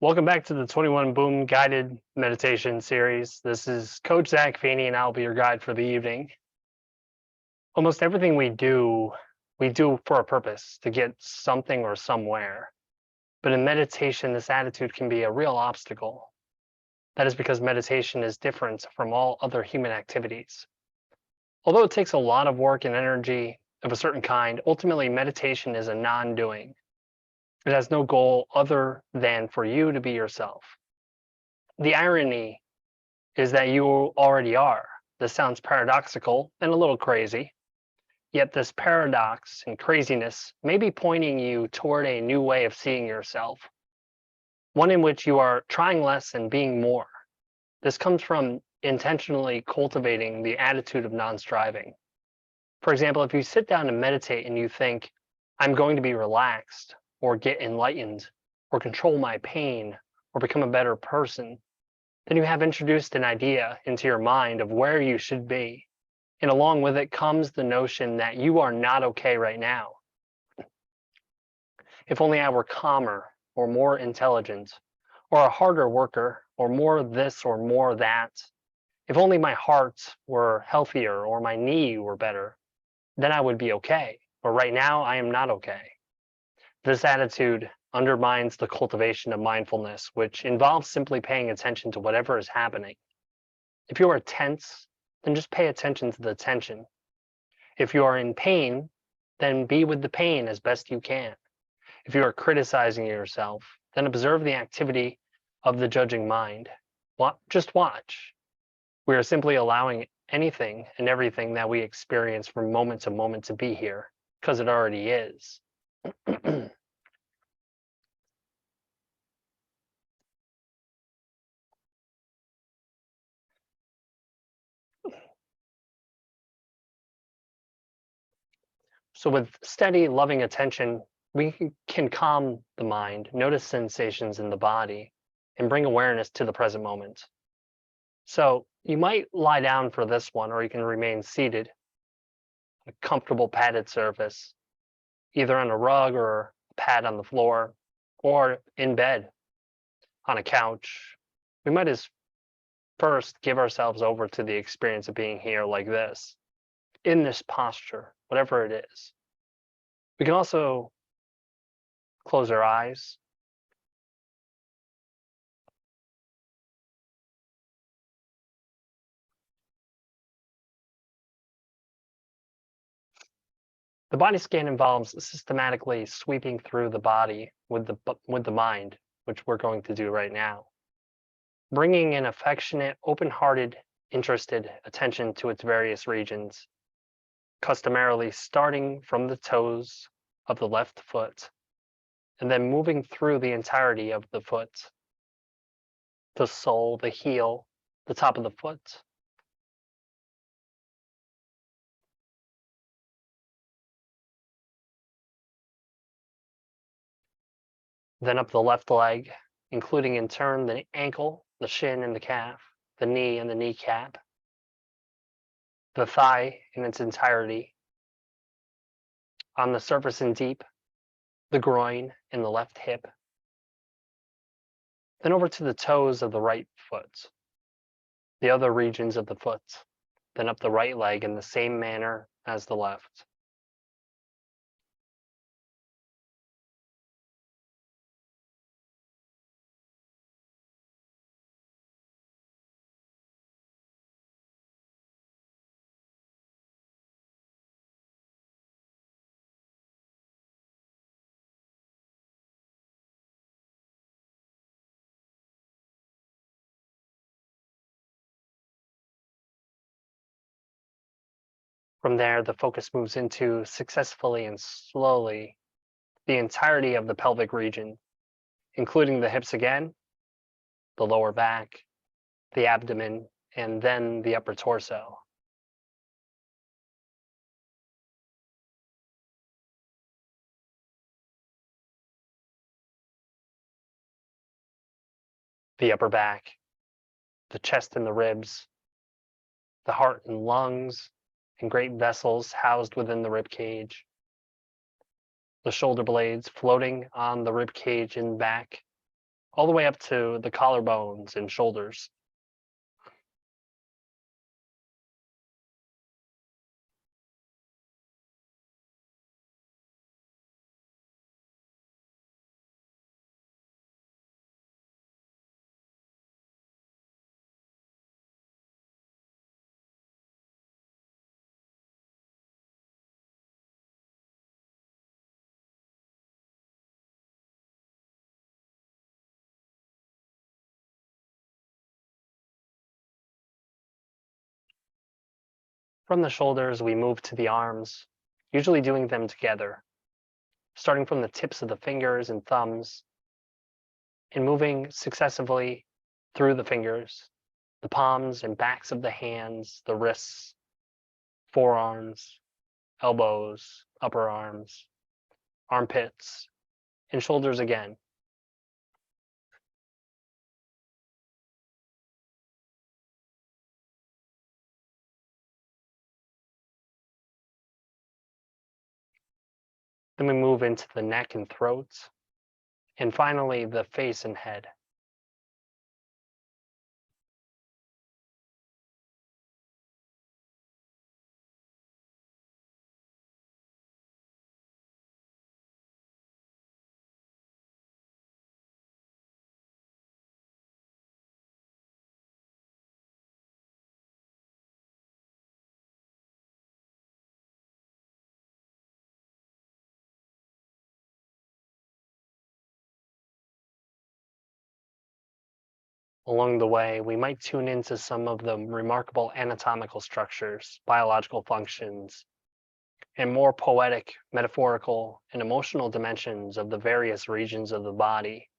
Welcome back to the 21 Boom Guided Meditation Series. This is Coach Zach Feeney, and I'll be your guide for the evening. Almost everything we do for a purpose to get something or somewhere. But in meditation, this attitude can be a real obstacle. That is because meditation is different from all other human activities. Although it takes a lot of work and energy of a certain kind, ultimately meditation is a non-doing. It has no goal other than for you to be yourself. The irony is that you already are. This sounds paradoxical and a little crazy, yet this paradox and craziness may be pointing you toward a new way of seeing yourself, one in which you are trying less and being more. This comes from intentionally cultivating the attitude of non-striving. For example, if you sit down and meditate and you think, I'm going to be relaxed, or get enlightened, or control my pain, or become a better person, then you have introduced an idea into your mind of where you should be. And along with it comes the notion that you are not okay right now. If only I were calmer, or more intelligent, or a harder worker, or more this or more that. If only my heart were healthier or my knee were better, then I would be okay. But right now, I am not okay. This attitude undermines the cultivation of mindfulness, which involves simply paying attention to whatever is happening. If you are tense, then just pay attention to the tension. If you are in pain, then be with the pain as best you can. If you are criticizing yourself, then observe the activity of the judging mind. Just watch. We are simply allowing anything and everything that we experience from moment to moment to be here, because it already is. So with steady, loving attention, we can calm the mind, notice sensations in the body, and bring awareness to the present moment. So you might lie down for this one, or you can remain seated, a comfortable padded surface, either on a rug or a pad on the floor, or in bed on a couch. We might as first give ourselves over to the experience of being here like this, in this posture, whatever it is. We can also close our eyes. The body scan involves systematically sweeping through the body with the mind, which we're going to do right now, bringing an affectionate, open-hearted, interested attention to its various regions, customarily starting from the toes of the left foot and then moving through the entirety of the foot, the sole, the heel, the top of the foot. Then up the left leg, including in turn the ankle, the shin and the calf, the knee and the kneecap, the thigh in its entirety, on the surface and deep, the groin and the left hip, then over to the toes of the right foot, the other regions of the foot, then up the right leg in the same manner as the left. From there, the focus moves into successfully and slowly the entirety of the pelvic region, including the hips again, the lower back, the abdomen, and then the upper torso. The upper back, the chest and the ribs, the heart and lungs, and great vessels housed within the rib cage, the shoulder blades floating on the rib cage and back, all the way up to the collarbones and shoulders. From the shoulders, we move to the arms, usually doing them together, starting from the tips of the fingers and thumbs and moving successively through the fingers, the palms and backs of the hands, the wrists, forearms, elbows, upper arms, armpits, and shoulders again. Then we move into the neck and throat, and finally the face and head. Along the way, we might tune into some of the remarkable anatomical structures, biological functions, and more poetic, metaphorical, and emotional dimensions of the various regions of the body,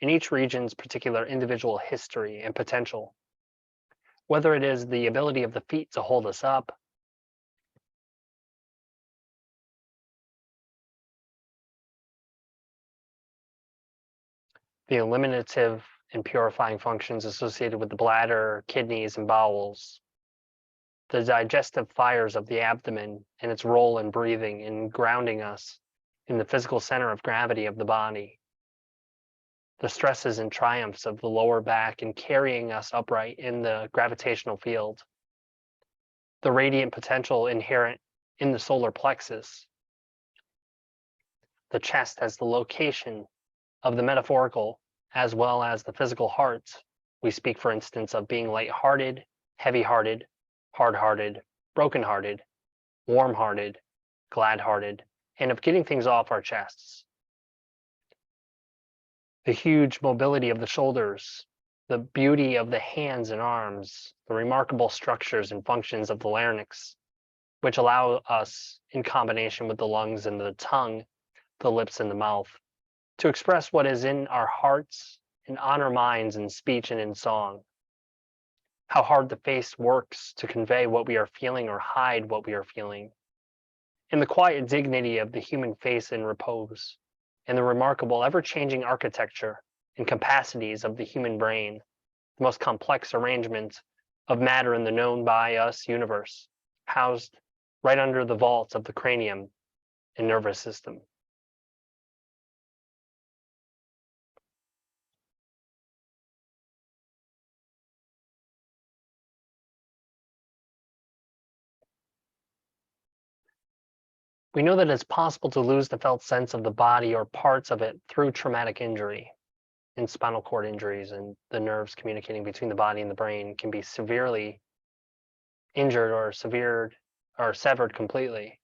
in each region's particular individual history and potential. Whether it is the ability of the feet to hold us up, the eliminative and purifying functions associated with the bladder, kidneys, and bowels, the digestive fires of the abdomen and its role in breathing and grounding us in the physical center of gravity of the body, the stresses and triumphs of the lower back in carrying us upright in the gravitational field, the radiant potential inherent in the solar plexus, the chest as the location of the metaphorical as well as the physical heart. We speak, for instance, of being light-hearted, heavy-hearted, hard-hearted, broken-hearted, warm-hearted, glad-hearted, and of getting things off our chests. The huge mobility of the shoulders, the beauty of the hands and arms, the remarkable structures and functions of the larynx, which allow us, in combination with the lungs and the tongue, the lips and the mouth, to express what is in our hearts and on our minds in speech and in song. How hard the face works to convey what we are feeling or hide what we are feeling. And the quiet dignity of the human face in repose, and the remarkable ever-changing architecture and capacities of the human brain, the most complex arrangement of matter in the known by us universe, housed right under the vault of the cranium and nervous system. We know that it's possible to lose the felt sense of the body or parts of it through traumatic injury. And spinal cord injuries and the nerves communicating between the body and the brain can be severely injured or severed completely.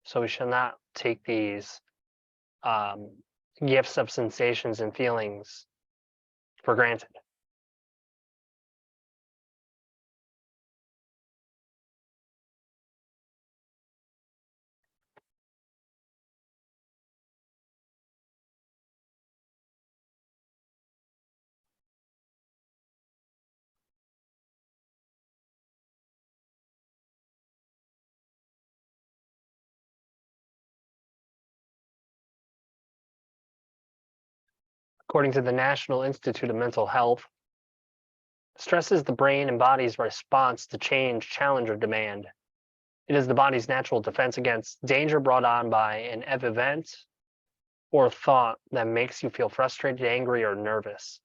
So we should not take these gifts of sensations and feelings for granted. According to the National Institute of Mental Health, stress is the brain and body's response to change, challenge, or demand. It is the body's natural defense against danger brought on by an event or thought that makes you feel frustrated, angry, or nervous.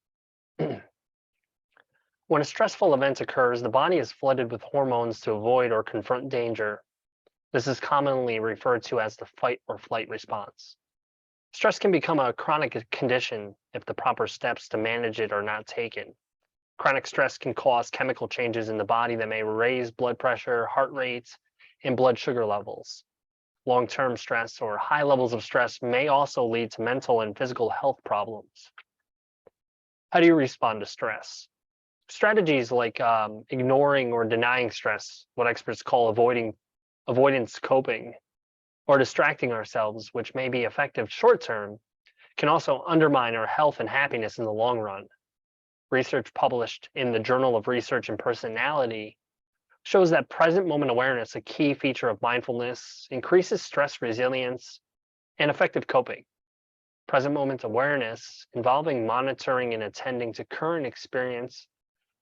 When a stressful event occurs, the body is flooded with hormones to avoid or confront danger. This is commonly referred to as the fight or flight response. Stress can become a chronic condition if the proper steps to manage it are not taken. Chronic stress can cause chemical changes in the body that may raise blood pressure, heart rate, and blood sugar levels. Long-term stress or high levels of stress may also lead to mental and physical health problems. How do you respond to stress? Strategies like ignoring or denying stress, what experts call avoidance coping, or distracting ourselves, which may be effective short-term, can also undermine our health and happiness in the long run. Research published in the Journal of Research and Personality shows that present moment awareness, a key feature of mindfulness, increases stress resilience and effective coping. Present moment awareness involving monitoring and attending to current experience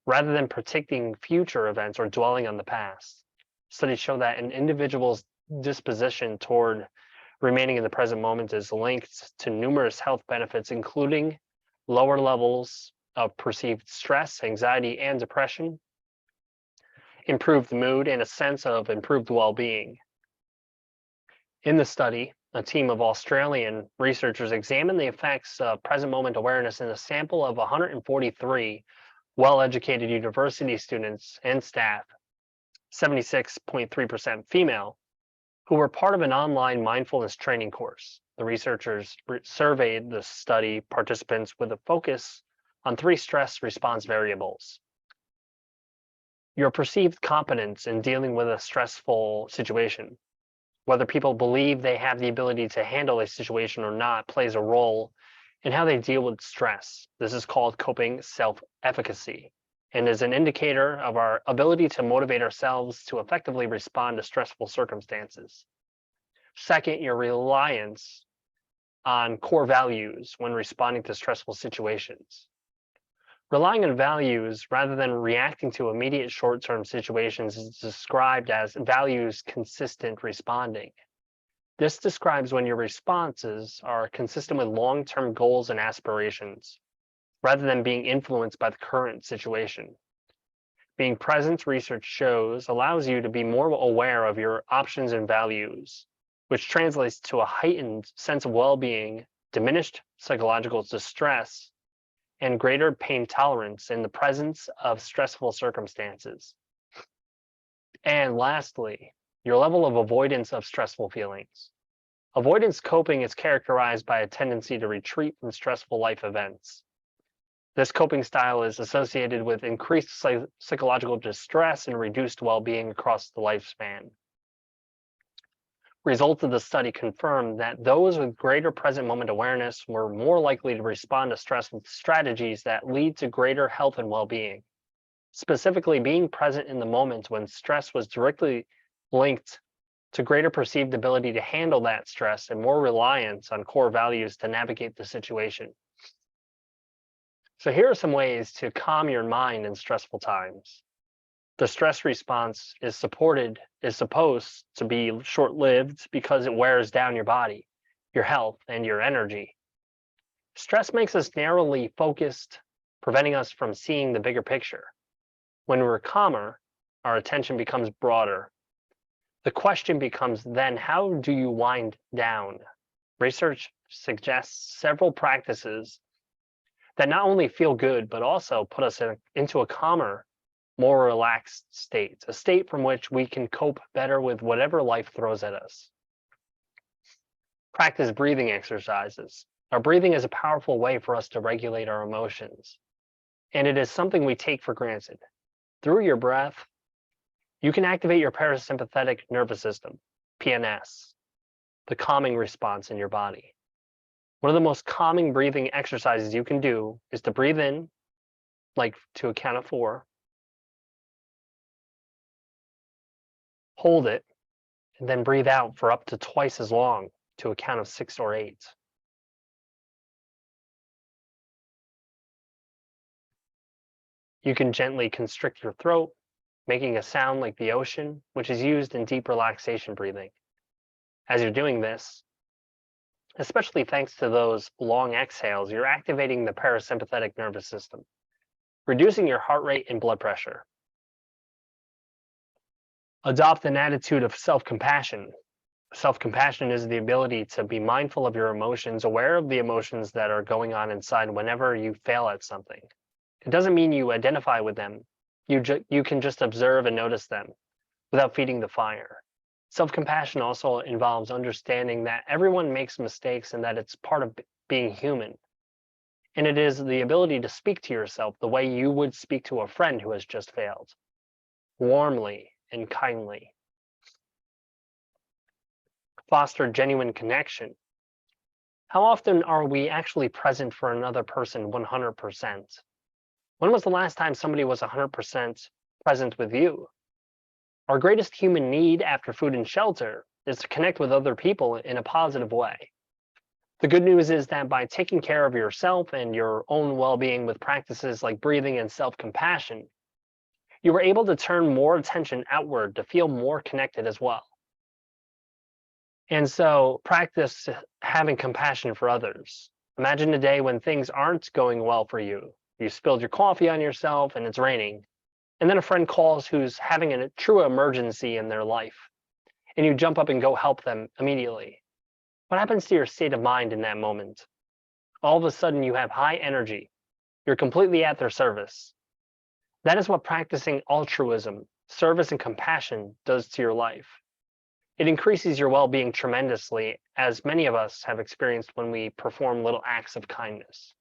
rather than predicting future events or dwelling on the past. Studies show that an individual's disposition toward remaining in the present moment is linked to numerous health benefits, including lower levels of perceived stress, anxiety, and depression, improved mood, and a sense of improved well-being. In the study, a team of Australian researchers examined the effects of present moment awareness in a sample of 143 well-educated university students and staff, 76.3% female, who were part of an online mindfulness training course. The researchers surveyed the study participants with a focus on 3 stress response variables: your perceived competence in dealing with a stressful situation. Whether people believe they have the ability to handle a situation or not plays a role in how they deal with stress. This is called coping self-efficacy and is an indicator of our ability to motivate ourselves to effectively respond to stressful circumstances. Second, your reliance on core values when responding to stressful situations. Relying on values rather than reacting to immediate short-term situations is described as values consistent responding. This describes when your responses are consistent with long-term goals and aspirations, rather than being influenced by the current situation. Being present, research shows, allows you to be more aware of your options and values, which translates to a heightened sense of well-being, diminished psychological distress, and greater pain tolerance in the presence of stressful circumstances. And lastly, your level of avoidance of stressful feelings. Avoidance coping is characterized by a tendency to retreat from stressful life events. This coping style is associated with increased psychological distress and reduced well-being across the lifespan. Results of the study confirmed that those with greater present moment awareness were more likely to respond to stress with strategies that lead to greater health and well-being. Specifically, being present in the moment when stress was directly linked to greater perceived ability to handle that stress and more reliance on core values to navigate the situation. So here are some ways to calm your mind in stressful times. The stress response is supposed to be short-lived because it wears down your body, your health, and your energy. Stress makes us narrowly focused, preventing us from seeing the bigger picture. When we're calmer, our attention becomes broader. The question becomes then, how do you wind down? Research suggests several practices that not only feel good, but also put us into a calmer, more relaxed state, a state from which we can cope better with whatever life throws at us. Practice breathing exercises. Our breathing is a powerful way for us to regulate our emotions, and it is something we take for granted. Through your breath, you can activate your parasympathetic nervous system, PNS, the calming response in your body. One of the most calming breathing exercises you can do is to breathe in, like to a count of 4, hold it, and then breathe out for up to twice as long to a count of 6 or 8. You can gently constrict your throat making a sound like the ocean, which is used in deep relaxation breathing. As you're doing this, especially thanks to those long exhales, you're activating the parasympathetic nervous system, reducing your heart rate and blood pressure. Adopt an attitude of self-compassion. Self-compassion is the ability to be mindful of your emotions, aware of the emotions that are going on inside whenever you fail at something. It doesn't mean you identify with them. You can just observe and notice them without feeding the fire. Self-compassion also involves understanding that everyone makes mistakes and that it's part of being human. And it is the ability to speak to yourself the way you would speak to a friend who has just failed, warmly and kindly. Foster genuine connection. How often are we actually present for another person 100%? When was the last time somebody was 100% present with you? Our greatest human need after food and shelter is to connect with other people in a positive way. The good news is that by taking care of yourself and your own well-being with practices like breathing and self-compassion, you were able to turn more attention outward to feel more connected as well. And so practice having compassion for others. Imagine a day when things aren't going well for you. You spilled your coffee on yourself and it's raining. And then a friend calls who's having a true emergency in their life. And you jump up and go help them immediately. What happens to your state of mind in that moment? All of a sudden you have high energy. You're completely at their service. That is what practicing altruism, service, and compassion does to your life. It increases your well-being tremendously, as many of us have experienced when we perform little acts of kindness.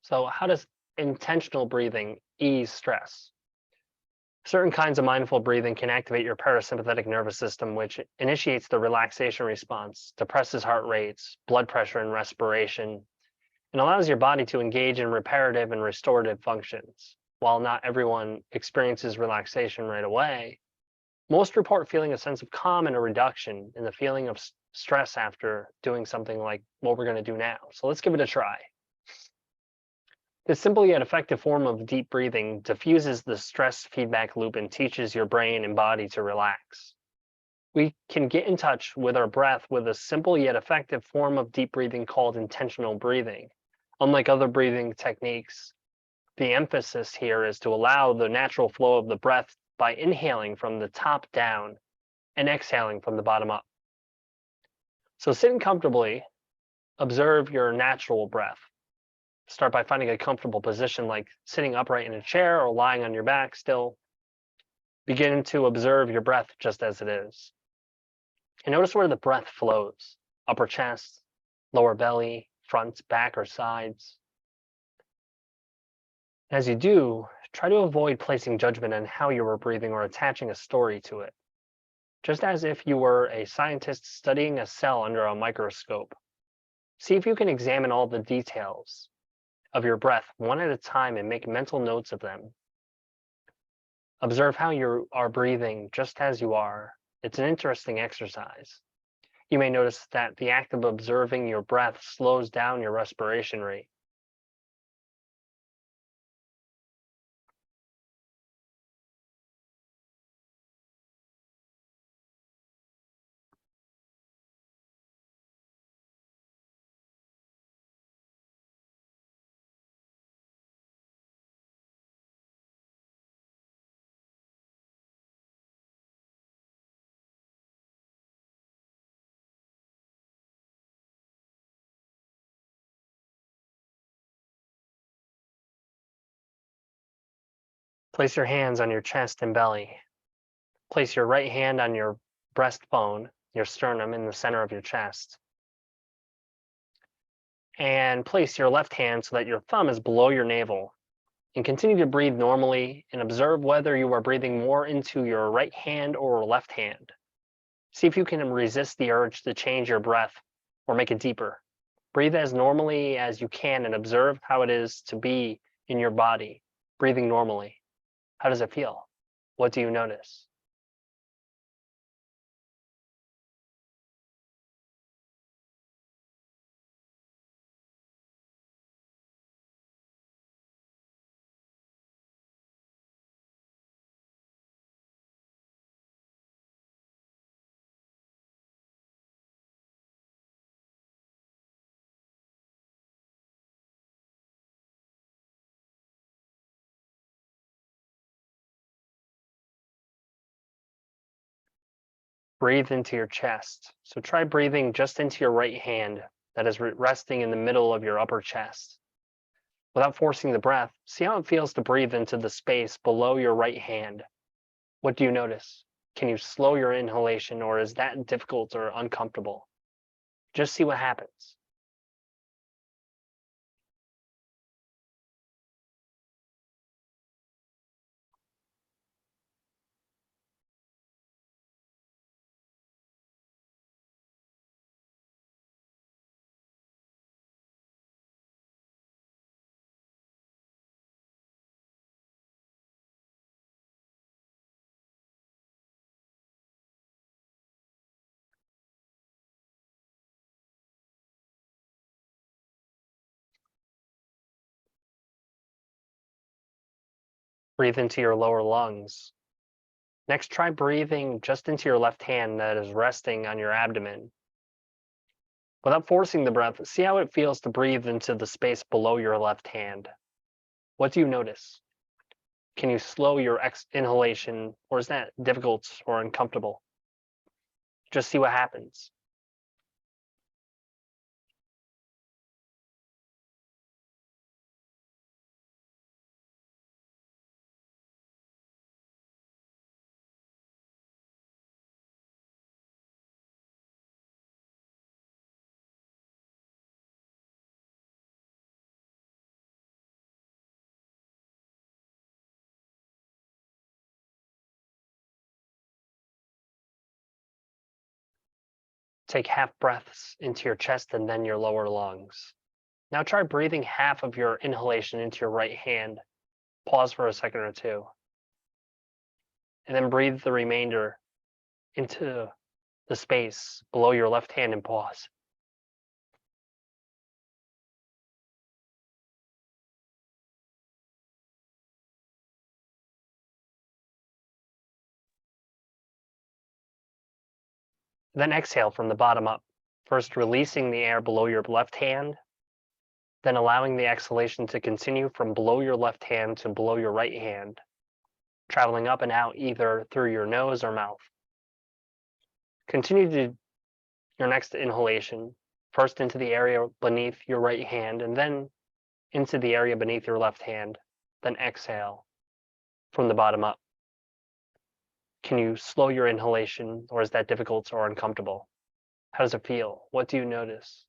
So how does intentional breathing ease stress? Certain kinds of mindful breathing can activate your parasympathetic nervous system, which initiates the relaxation response, depresses heart rates, blood pressure, and respiration, and allows your body to engage in reparative and restorative functions. While not everyone experiences relaxation right away, most report feeling a sense of calm and a reduction in the feeling of stress after doing something like what we're going to do now. So let's give it a try. This simple yet effective form of deep breathing diffuses the stress feedback loop and teaches your brain and body to relax. We can get in touch with our breath with a simple yet effective form of deep breathing called intentional breathing. Unlike other breathing techniques, the emphasis here is to allow the natural flow of the breath by inhaling from the top down and exhaling from the bottom up. So sitting comfortably, observe your natural breath. Start by finding a comfortable position like sitting upright in a chair or lying on your back still. Begin to observe your breath just as it is. And notice where the breath flows, upper chest, lower belly, front, back, or sides. As you do, try to avoid placing judgment on how you are breathing or attaching a story to it. Just as if you were a scientist studying a cell under a microscope. See if you can examine all the details of your breath one at a time and make mental notes of them. Observe how you are breathing just as you are. It's an interesting exercise. You may notice that the act of observing your breath slows down your respiration rate. Place your hands on your chest and belly. Place your right hand on your breastbone, your sternum in the center of your chest. And place your left hand so that your thumb is below your navel. And continue to breathe normally and observe whether you are breathing more into your right hand or left hand. See if you can resist the urge to change your breath or make it deeper. Breathe as normally as you can and observe how it is to be in your body, breathing normally. How does it feel? What do you notice? breathe into your chest. So try breathing just into your right hand that is resting in the middle of your upper chest. Without forcing the breath, see how it feels to breathe into the space below your right hand. What do you notice? Can you slow your inhalation, or is that difficult or uncomfortable? Just see what happens. Breathe into your lower lungs. Next, try breathing just into your left hand that is resting on your abdomen. Without forcing the breath, see how it feels to breathe into the space below your left hand. What do you notice? Can you slow your inhalation, or is that difficult or uncomfortable? Just see what happens. Take half breaths into your chest and then your lower lungs. Now try breathing half of your inhalation into your right hand. Pause for a second or two. And then breathe the remainder into the space below your left hand and pause. Then exhale from the bottom up, first releasing the air below your left hand, then allowing the exhalation to continue from below your left hand to below your right hand, traveling up and out either through your nose or mouth. Continue to your next inhalation, first into the area beneath your right hand and then into the area beneath your left hand, then exhale from the bottom up. Can you slow your inhalation, or is that difficult or uncomfortable? How does it feel? What do you notice?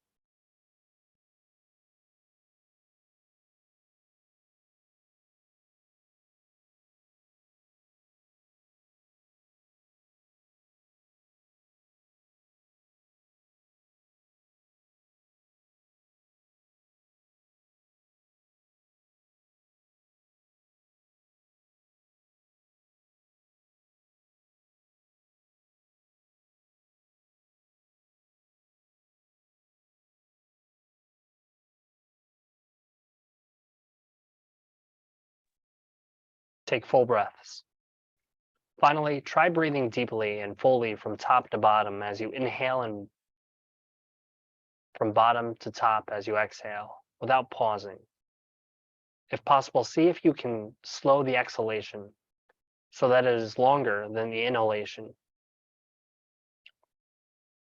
Take full breaths. Finally, try breathing deeply and fully from top to bottom as you inhale and from bottom to top as you exhale without pausing. If possible, see if you can slow the exhalation so that it is longer than the inhalation.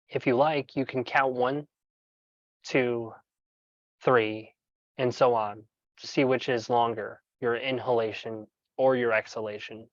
If you like, you can count 1, 2, 3, and so on to see which is longer, your inhalation or your exhalation.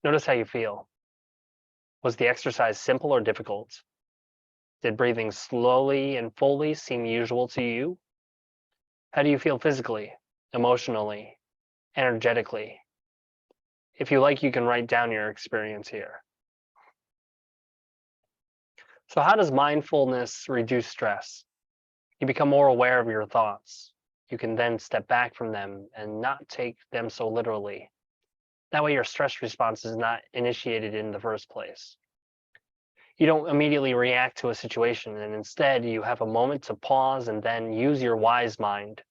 Notice how you feel. Was the exercise simple or difficult? Did breathing slowly and fully seem usual to you? How do you feel physically, emotionally, energetically? If you like, you can write down your experience here. So how does mindfulness reduce stress? You become more aware of your thoughts. You can then step back from them and not take them so literally. That way, your stress response is not initiated in the first place. You don't immediately react to a situation, and instead, you have a moment to pause and then use your wise mind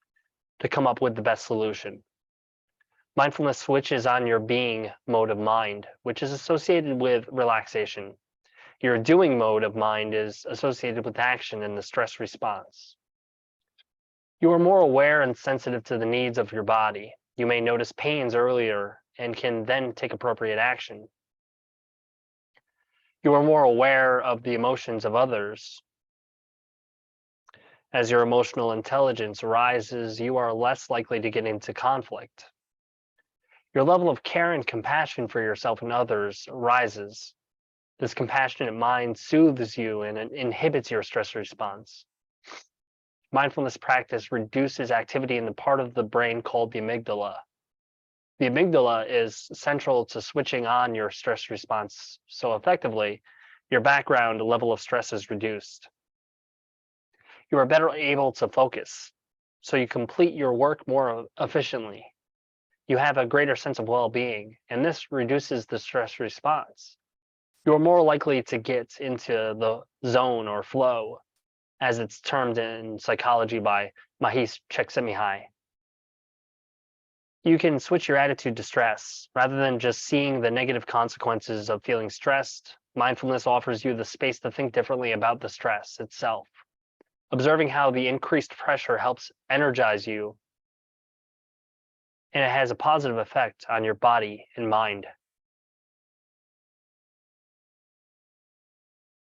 to come up with the best solution. Mindfulness switches on your being mode of mind, which is associated with relaxation. Your doing mode of mind is associated with action and the stress response. You are more aware and sensitive to the needs of your body. You may notice pains earlier and can then take appropriate action. You are more aware of the emotions of others. As your emotional intelligence rises, you are less likely to get into conflict. Your level of care and compassion for yourself and others rises. This compassionate mind soothes you and inhibits your stress response. Mindfulness practice reduces activity in the part of the brain called the amygdala. The amygdala is central to switching on your stress response so effectively, your background level of stress is reduced. You are better able to focus, so you complete your work more efficiently. You have a greater sense of well being, and this reduces the stress response. You are more likely to get into the zone or flow, as it's termed in psychology by Mahis Csikszentmihalyi. You can switch your attitude to stress. Rather than just seeing the negative consequences of feeling stressed, mindfulness offers you the space to think differently about the stress itself. Observing how the increased pressure helps energize you, and it has a positive effect on your body and mind.